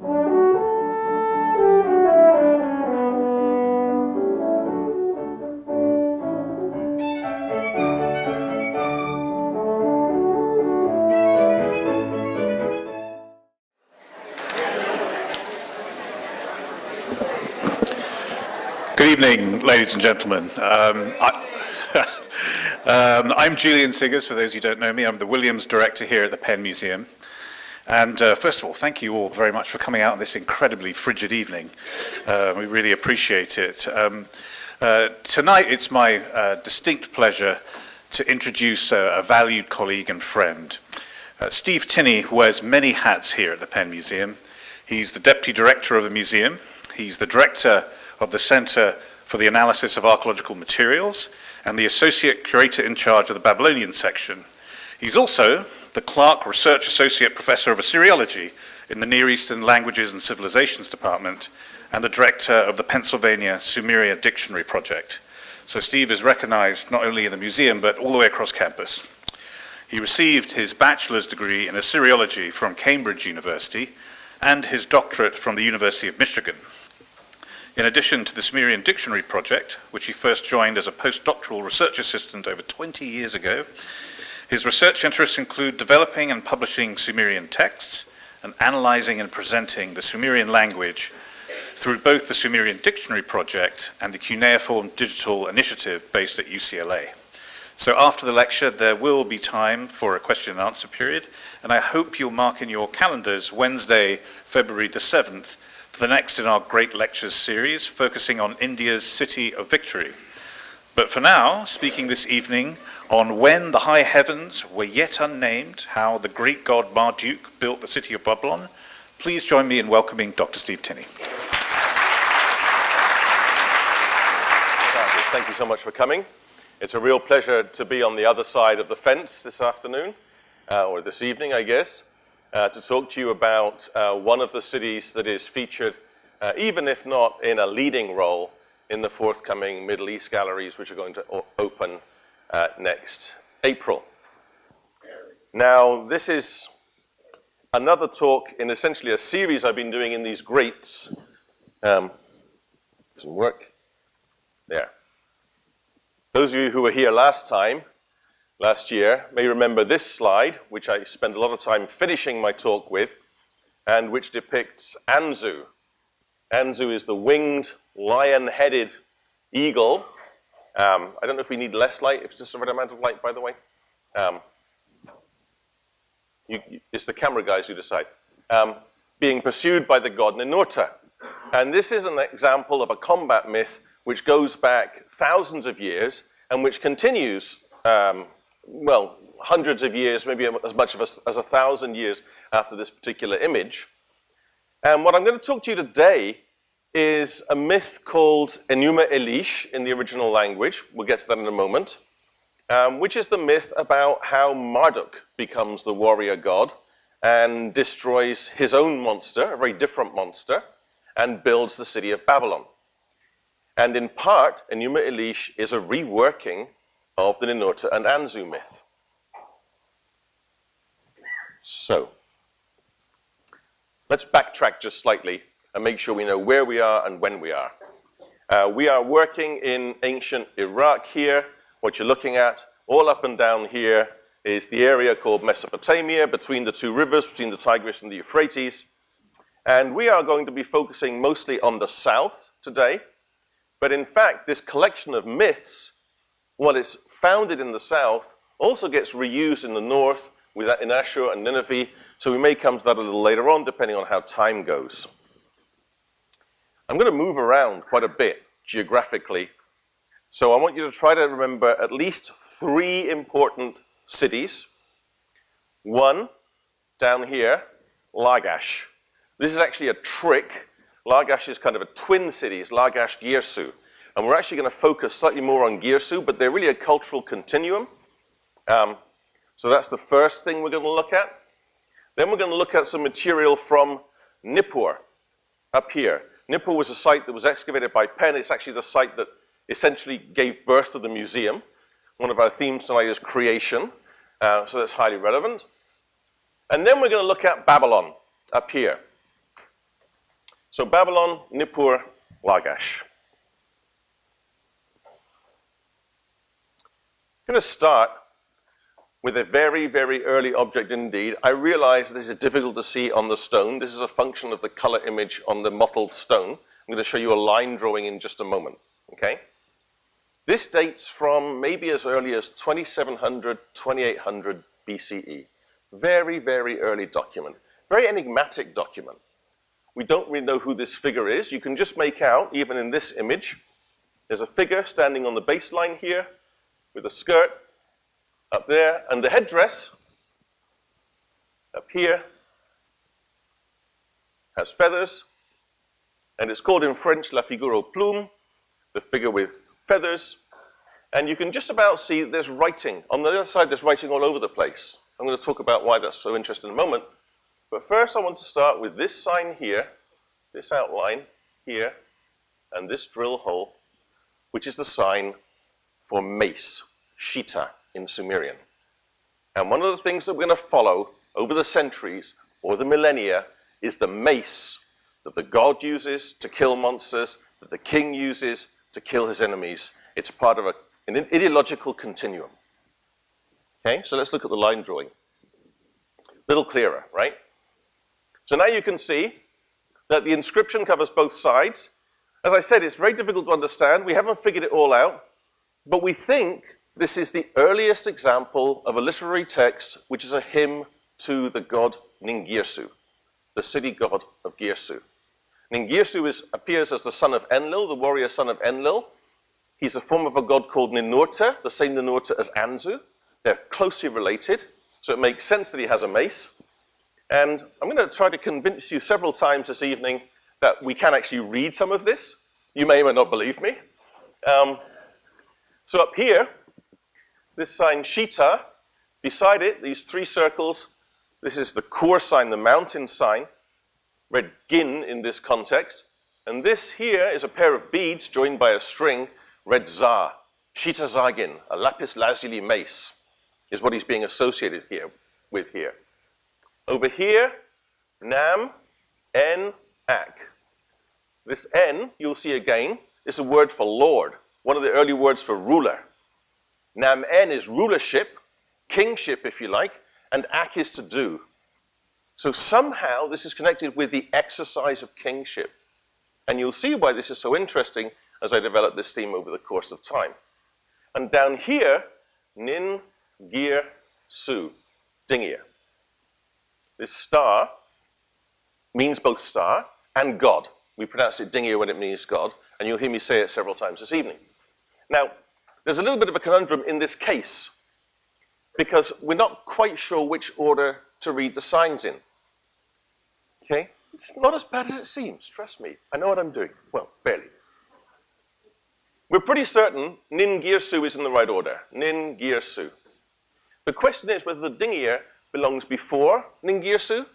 Good evening, ladies and gentlemen. I'm Julian Siggers, for those who don't know me. I'm the Williams Director here at the Penn Museum. And first of all, thank you all very much for coming out on this incredibly frigid evening. We really appreciate it. Tonight, it's my distinct pleasure to introduce a valued colleague and friend. Steve Tinney wears many hats here at the Penn Museum. He's the Deputy Director of the museum. He's the Director of the Center for the Analysis of Archaeological Materials and the Associate Curator in charge of the Babylonian section. He's also the Clark Research Associate Professor of Assyriology in the Near Eastern Languages and Civilizations Department and the Director of the Pennsylvania Sumeria Dictionary Project. So Steve is recognized not only in the museum but all the way across campus. He received his bachelor's degree in Assyriology from Cambridge University and his doctorate from the University of Michigan. In addition to the Sumerian Dictionary Project, which he first joined as a postdoctoral research assistant over 20 years ago, his research interests include developing and publishing Sumerian texts and analyzing and presenting the Sumerian language through both the Sumerian Dictionary Project and the Cuneiform Digital Initiative based at UCLA. So after the lecture, there will be time for a question and answer period, and I hope you'll mark in your calendars Wednesday, February the 7th, for the next in our Great Lectures series, focusing on India's City of Victory. But for now, speaking this evening on when the high heavens were yet unnamed, how the Greek god Marduk built the city of Babylon, please join me in welcoming Dr. Steve Tinney. Thank you so much for coming. It's a real pleasure to be on the other side of the fence this afternoon, or this evening, I guess. To talk to you about one of the cities that is featured, even if not in a leading role, in the forthcoming Middle East galleries, which are going to open next April. Now, this is another talk in essentially a series I've been doing in these grates. Doesn't work. There. Those of you who were here last year, may remember this slide, which I spent a lot of time finishing my talk with, and which depicts Anzu. Anzu is the winged, lion-headed eagle. I don't know if we need less light, if it's just the right amount of light, by the way. It's the camera guys who decide. Being pursued by the god Ninurta. And this is an example of a combat myth which goes back thousands of years and which continues well, hundreds of years, maybe as much as 1,000 years after this particular image. And what I'm going to talk to you today is a myth called Enuma Elish in the original language. We'll get to that in a moment. Which is the myth about how Marduk becomes the warrior god and destroys his own monster, a very different monster, and builds the city of Babylon. And in part, Enuma Elish is a reworking of the Ninurta and Anzu myth. So, let's backtrack just slightly and make sure we know where we are and when we are. We are working in ancient Iraq here. What you're looking at, all up and down here, is the area called Mesopotamia, between the two rivers, between the Tigris and the Euphrates. And we are going to be focusing mostly on the south today. But in fact, this collection of myths, what is founded in the south, also gets reused in the north, in Ashur and Nineveh, so we may come to that a little later on, depending on how time goes. I'm going to move around quite a bit geographically, so I want you to try to remember at least 3 important cities. One, down here, Lagash. This is actually a trick. Lagash is kind of a twin city, it's Lagash, Girsu. And we're actually going to focus slightly more on Girsu, but they're really a cultural continuum. So that's the first thing we're going to look at. Then we're going to look at some material from Nippur, up here. Nippur was a site that was excavated by Penn. It's actually the site that essentially gave birth to the museum. One of our themes tonight is creation, so that's highly relevant. And then we're going to look at Babylon, up here. So Babylon, Nippur, Lagash. I'm going to start with a very, very early object indeed. I realize this is difficult to see on the stone. This is a function of the color image on the mottled stone. I'm going to show you a line drawing in just a moment, okay? This dates from maybe as early as 2700, 2800 BCE. Very, very early document. Very enigmatic document. We don't really know who this figure is. You can just make out, even in this image, there's a figure standing on the baseline here with a skirt up there, and the headdress up here has feathers, and it's called in French la figure aux plumes, the figure with feathers, and you can just about see there's writing. On the other side, there's writing all over the place. I'm going to talk about why that's so interesting in a moment, but first I want to start with this sign here, this outline here, and this drill hole, which is the sign for mace, Shita in Sumerian. And one of the things that we're going to follow over the centuries or the millennia is the mace that the god uses to kill monsters, that the king uses to kill his enemies. It's part of an ideological continuum. Okay, so let's look at the line drawing. A little clearer, right? So now you can see that the inscription covers both sides. As I said, it's very difficult to understand. We haven't figured it all out, but we think this is the earliest example of a literary text which is a hymn to the god Ningirsu, the city god of Girsu. Ningirsu appears as the son of Enlil, the warrior son of Enlil. He's a form of a god called Ninurta, the same Ninurta as Anzu. They're closely related, so it makes sense that he has a mace. And I'm going to try to convince you several times this evening that we can actually read some of this. You may or may not believe me. So up here, this sign Shita, beside it, these three circles, this is the core sign, the mountain sign, read Gin in this context. And this here is a pair of beads joined by a string, read Za, Shita Zagin, a lapis lazuli mace, is what he's being associated with here. Over here, Nam, En, Ak. This N, you'll see again, is a word for Lord, one of the early words for ruler. Nam En is rulership, kingship if you like, and Ak is to do. So somehow this is connected with the exercise of kingship. And you'll see why this is so interesting as I develop this theme over the course of time. And down here, Nin, Gir, Su, Dingir. This star means both star and God. We pronounce it Dingir when it means God, and you'll hear me say it several times this evening. Now, there's a little bit of a conundrum in this case, because we're not quite sure which order to read the signs in. Okay? It's not as bad as it seems, trust me. I know what I'm doing. Well, barely. We're pretty certain Nin Gir Su is in the right order. Nin Gir Su. The question is whether the Dingir belongs before Nin Gir Su,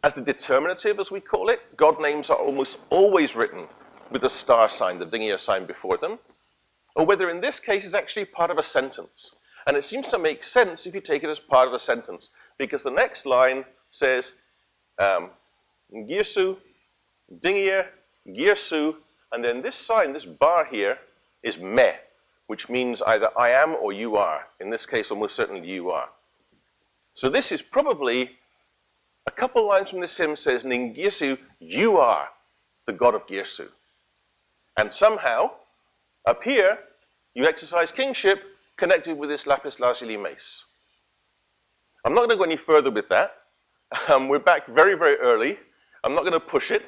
as the determinative, as we call it. God names are almost always written with the star sign, the Dingir sign before them, or whether in this case it's actually part of a sentence. And it seems to make sense if you take it as part of a sentence, because the next line says, Girsu, Dingir, Girsu, and then this sign, this bar here, is me, which means either I am or you are. In this case, almost certainly you are. So this is probably, a couple lines from this hymn says, Ningirsu, you are the god of Girsu. And somehow, up here, you exercise kingship connected with this lapis lazuli mace. I'm not going to go any further with that. We're back very, very early. I'm not going to push it.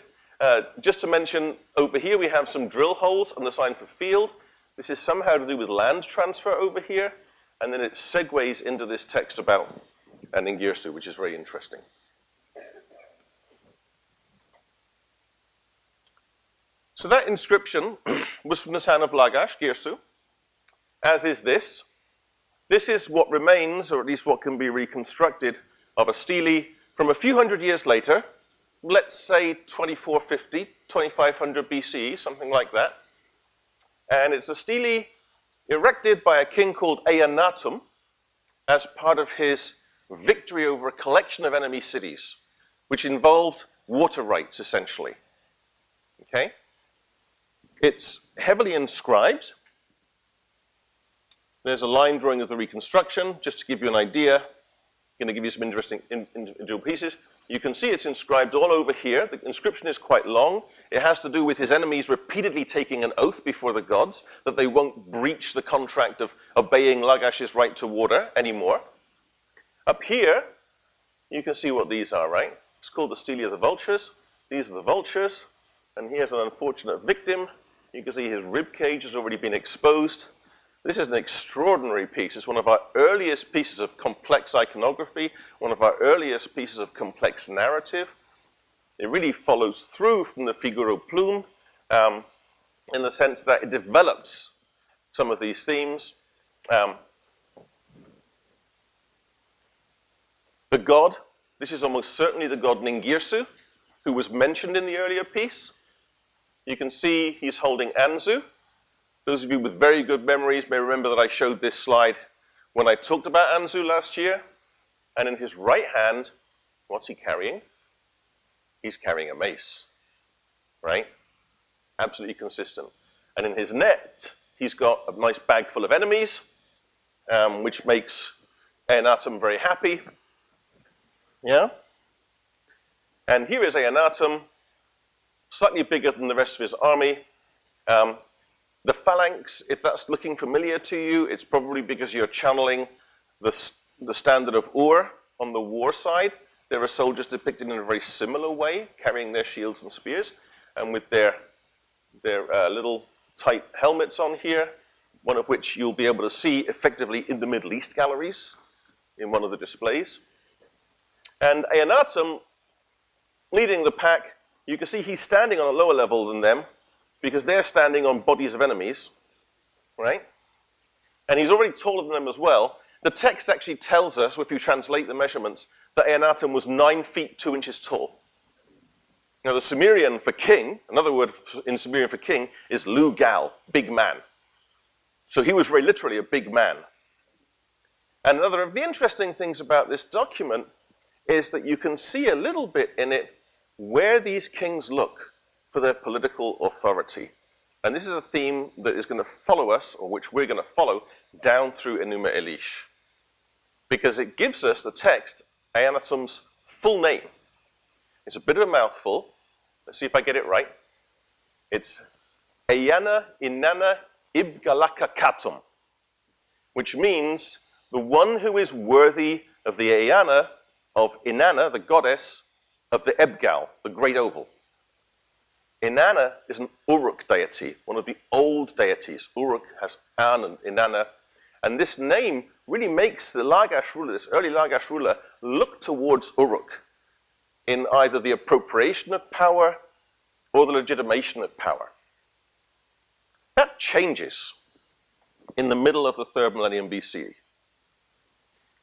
Just to mention, over here we have some drill holes on the sign for field. This is somehow to do with land transfer over here, and then it segues into this text about Ningirsu, which is very interesting. So that inscription was from the town of Lagash, Girsu, as is this. This is what remains, or at least what can be reconstructed, of a stele from a few hundred years later, let's say 2450, 2500 BCE, something like that. And it's a stele erected by a king called Eannatum as part of his victory over a collection of enemy cities, which involved water rights, essentially. Okay? It's heavily inscribed. There's a line drawing of the reconstruction, just to give you an idea. I'm going to give you some interesting individual pieces. You can see it's inscribed all over here. The inscription is quite long. It has to do with his enemies repeatedly taking an oath before the gods that they won't breach the contract of obeying Lagash's right to water anymore. Up here, you can see what these are, right? It's called the Stele of the Vultures. These are the vultures. And here's an unfortunate victim. You can see his rib cage has already been exposed. This is an extraordinary piece. It's one of our earliest pieces of complex iconography, one of our earliest pieces of complex narrative. It really follows through from the Figaro Plume in the sense that it develops some of these themes. The god, this is almost certainly the god Ningirsu, who was mentioned in the earlier piece. You can see he's holding Anzu. Those of you with very good memories may remember that I showed this slide when I talked about Anzu last year. And in his right hand, what's he carrying? He's carrying a mace, right? Absolutely consistent. And in his net, he's got a nice bag full of enemies, which makes Eonatum very happy. Yeah? And here is Eonatum, slightly bigger than the rest of his army. The phalanx, if that's looking familiar to you, it's probably because you're channeling the standard of Ur on the war side. There are soldiers depicted in a very similar way, carrying their shields and spears, and with their little tight helmets on here, one of which you'll be able to see effectively in the Middle East galleries in one of the displays. And Eonatum, leading the pack, you can see he's standing on a lower level than them, because they're standing on bodies of enemies, right? And he's already taller than them as well. The text actually tells us, if you translate the measurements, that Eonatum was 9 feet 2 inches tall. Now the Sumerian for king, another word in Sumerian for king, is Lu-gal, big man. So he was very literally a big man. And another of the interesting things about this document is that you can see a little bit in it where these kings look for their political authority. And this is a theme that is going to follow us, or which we're going to follow, down through Enuma Elish. Because it gives us the text, Eonatum's full name. It's a bit of a mouthful. Let's see if I get it right. It's Eana Inanna Ibgalaka Katum, which means the one who is worthy of the Eana of Inanna, the goddess of the Ebgal, the great oval. Inanna is an Uruk deity, one of the old deities. Uruk has An and Inanna. And this name really makes the Lagash ruler, this early Lagash ruler, look towards Uruk in either the appropriation of power or the legitimation of power. That changes in the middle of the 3rd millennium BCE.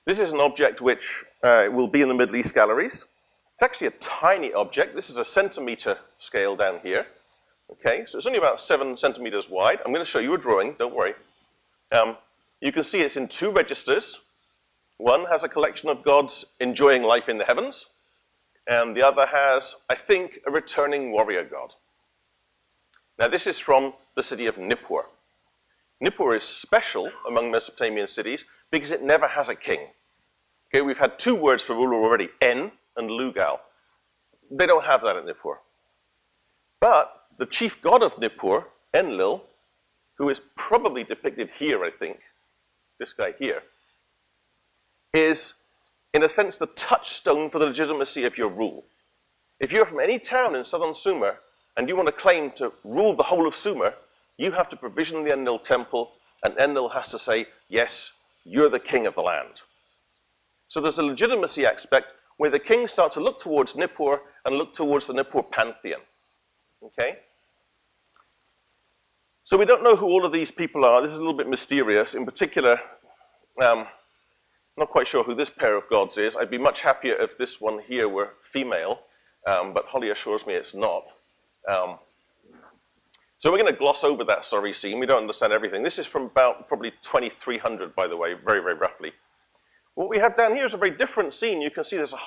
This is an object which will be in the Middle East galleries. It's actually a tiny object. This is a centimeter scale down here. Okay, so it's only about 7 centimeters wide. I'm going to show you a drawing, don't worry. You can see it's in 2 registers. One has a collection of gods enjoying life in the heavens, and the other has, I think, a returning warrior god. Now this is from the city of Nippur. Nippur is special among Mesopotamian cities because it never has a king. Okay, we've had 2 words for ruler already, En and Lugal. They don't have that at Nippur. But the chief god of Nippur, Enlil, who is probably depicted here, I think, this guy here, is, in a sense, the touchstone for the legitimacy of your rule. If you're from any town in southern Sumer and you want to claim to rule the whole of Sumer, you have to provision the Enlil temple, and Enlil has to say, yes, you're the king of the land. So there's a legitimacy aspect where the kings start to look towards Nippur and look towards the Nippur pantheon. Okay? So we don't know who all of these people are. This is a little bit mysterious. In particular, not quite sure who this pair of gods is. I'd be much happier if this one here were female, but Holly assures me it's not. So we're going to gloss over that story scene. We don't understand everything. This is from about probably 2300, by the way, very, very roughly. What we have down here is a very different scene. You can see there's a